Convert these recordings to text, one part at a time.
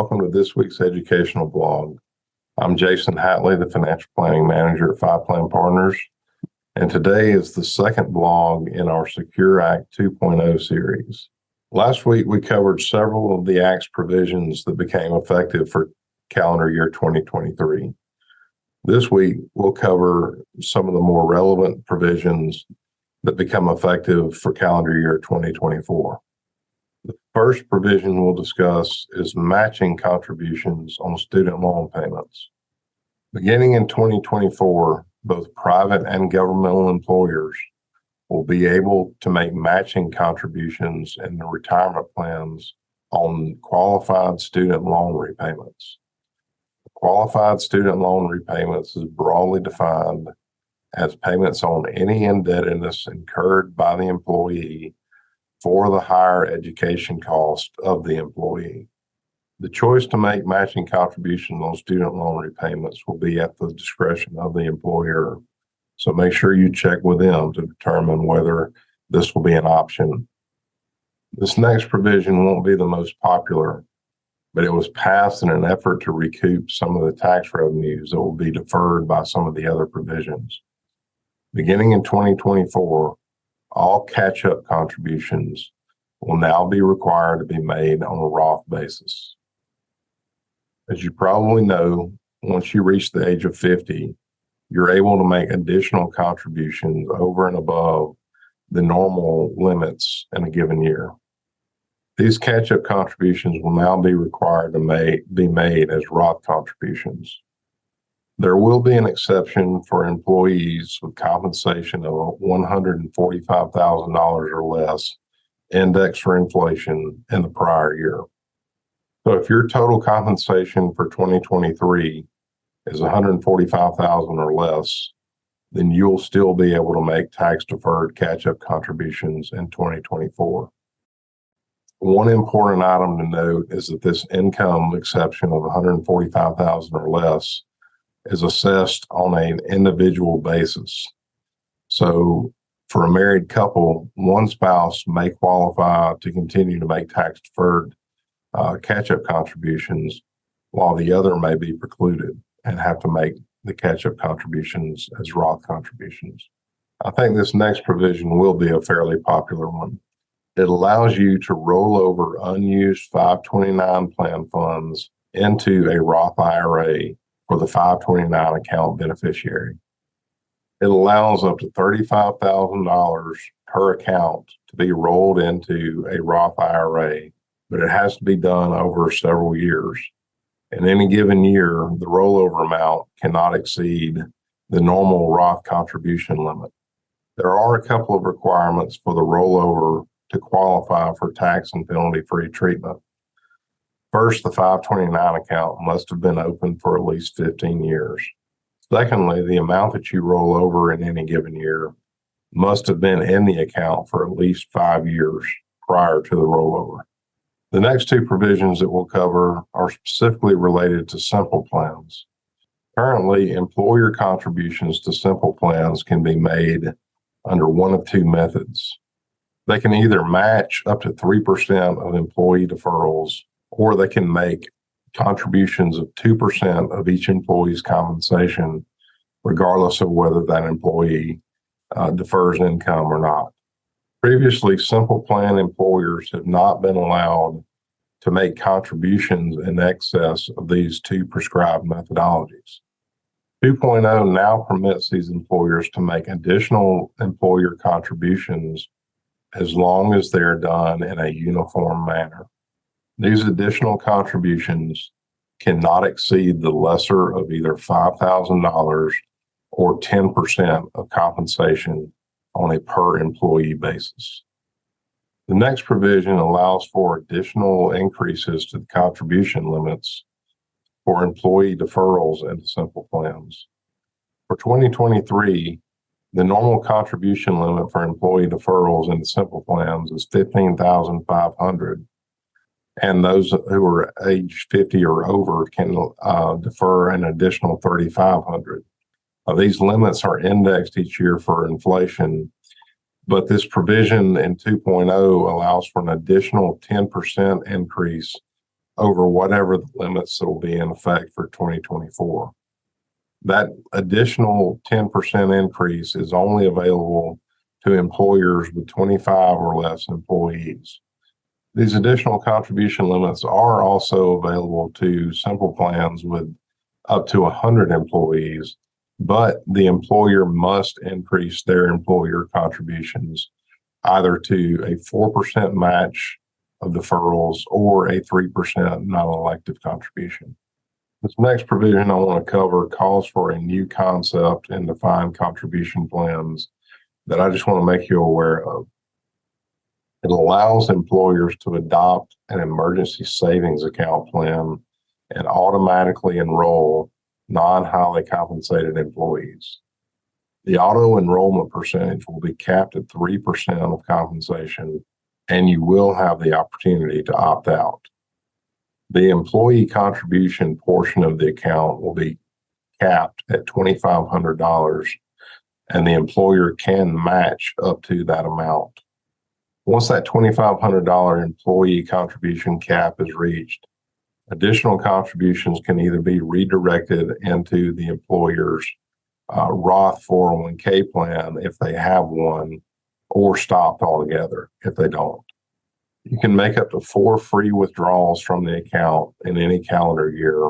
welcome to this week's educational blog. I'm Jason Hatley, the Financial Planning Manager at Five Plan Partners, and today is the second blog in our Secure Act 2.0 series. Last week, we covered several of the Act's provisions that became effective for calendar year 2023. This week, we'll cover some of the more relevant provisions that become effective for calendar year 2024. The first provision we'll discuss is matching contributions on student loan payments. Beginning in 2024, both private and governmental employers will be able to make matching contributions in the retirement plans on qualified student loan repayments. Qualified student loan repayments is broadly defined as payments on any indebtedness incurred by the employee for the higher education cost of the employee. The choice to make matching contributions on student loan repayments will be at the discretion of the employer. So make sure you check with them to determine whether this will be an option. This next provision won't be the most popular, but it was passed in an effort to recoup some of the tax revenues that will be deferred by some of the other provisions. Beginning in 2024, all catch-up contributions will now be required to be made on a Roth basis. As you probably know, once you reach the age of 50, you're able to make additional contributions over and above the normal limits in a given year. These catch-up contributions will now be required to be made as Roth contributions. There will be an exception for employees with compensation of $145,000 or less, indexed for inflation in the prior year. So if your total compensation for 2023 is $145,000 or less, then you'll still be able to make tax-deferred catch-up contributions in 2024. One important item to note is that this income exception of $145,000 or less is assessed on an individual basis. So for a married couple, one spouse may qualify to continue to make tax-deferred catch-up contributions, while the other may be precluded and have to make the catch-up contributions as Roth contributions. I think this next provision will be a fairly popular one. It allows you to roll over unused 529 plan funds into a Roth IRA for the 529 account beneficiary. It allows up to $35,000 per account to be rolled into a Roth IRA, but it has to be done over several years. In any given year, the rollover amount cannot exceed the normal Roth contribution limit. There are a couple of requirements for the rollover to qualify for tax and penalty-free treatment. First, the 529 account must have been open for at least 15 years. Secondly, the amount that you roll over in any given year must have been in the account for at least 5 years prior to the rollover. The next two provisions that we'll cover are specifically related to simple plans. Currently, employer contributions to simple plans can be made under one of two methods. They can either match up to 3% of employee deferrals, or they can make contributions of 2% of each employee's compensation, regardless of whether that employee defers income or not. Previously, simple plan employers have not been allowed to make contributions in excess of these two prescribed methodologies. 2.0 now permits these employers to make additional employer contributions as long as they're done in a uniform manner. These additional contributions cannot exceed the lesser of either $5,000 or 10% of compensation on a per employee basis. The next provision allows for additional increases to the contribution limits for employee deferrals into simple plans. For 2023, the normal contribution limit for employee deferrals into simple plans is $15,500. And those who are age 50 or over can defer an additional $3,500. These limits are indexed each year for inflation, but this provision in 2.0 allows for an additional 10% increase over whatever the limits that will be in effect for 2024. That additional 10% increase is only available to employers with 25 or less employees. These additional contribution limits are also available to simple plans with up to 100 employees, but the employer must increase their employer contributions either to a 4% match of deferrals or a 3% non-elective contribution. This next provision I want to cover calls for a new concept in defined contribution plans that I just want to make you aware of. It allows employers to adopt an emergency savings account plan and automatically enroll non-highly compensated employees. The auto enrollment percentage will be capped at 3% of compensation, and you will have the opportunity to opt out. The employee contribution portion of the account will be capped at $2,500, and the employer can match up to that amount. Once that $2,500 employee contribution cap is reached, additional contributions can either be redirected into the employer's Roth 401k plan if they have one, or stopped altogether if they don't. You can make up to 4 free withdrawals from the account in any calendar year,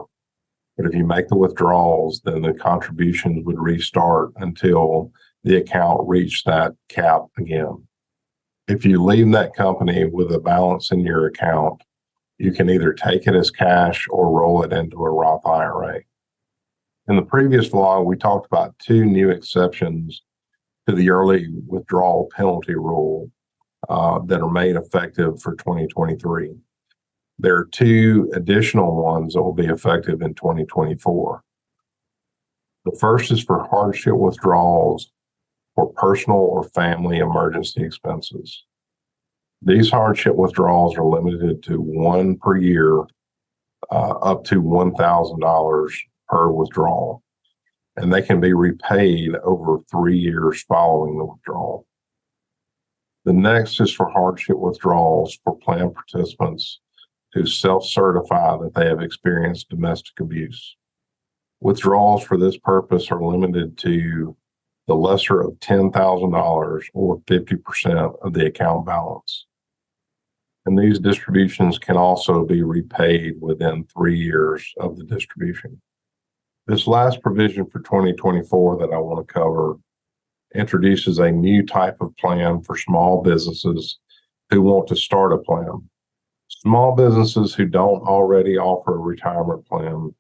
but if you make the withdrawals, then the contributions would restart until the account reached that cap again. If you leave that company with a balance in your account, you can either take it as cash or roll it into a Roth IRA. In the previous vlog, we talked about 2 new exceptions to the early withdrawal penalty rule that are made effective for 2023. There are 2 additional ones that will be effective in 2024. The first is for hardship withdrawals for personal or family emergency expenses. These hardship withdrawals are limited to 1 per year, up to $1,000 per withdrawal, and they can be repaid over 3 years following the withdrawal. The next is for hardship withdrawals for plan participants who self-certify that they have experienced domestic abuse. Withdrawals for this purpose are limited to the lesser of $10,000 or 50% of the account balance. And these distributions can also be repaid within 3 years of the distribution. This last provision for 2024 that I want to cover introduces a new type of plan for small businesses who want to start a plan. Small businesses who don't already offer a retirement plan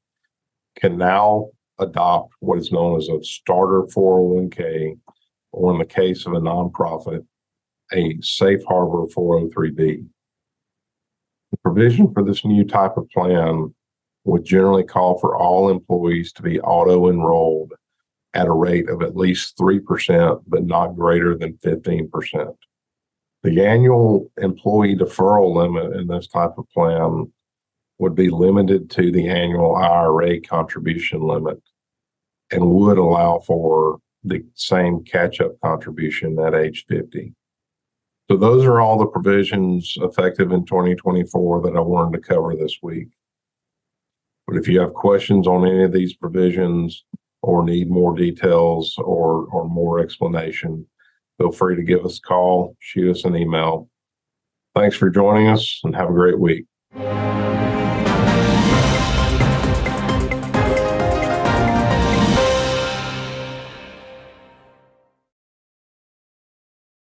can now adopt what is known as a starter 401k, or in the case of a nonprofit, a safe harbor 403b. The provision for this new type of plan would generally call for all employees to be auto-enrolled at a rate of at least 3%, but not greater than 15%. The annual employee deferral limit in this type of plan would be limited to the annual IRA contribution limit and would allow for the same catch-up contribution at age 50. So those are all the provisions effective in 2024 that I wanted to cover this week. But if you have questions on any of these provisions or need more details or more explanation, feel free to give us a call, shoot us an email. Thanks for joining us, and have a great week.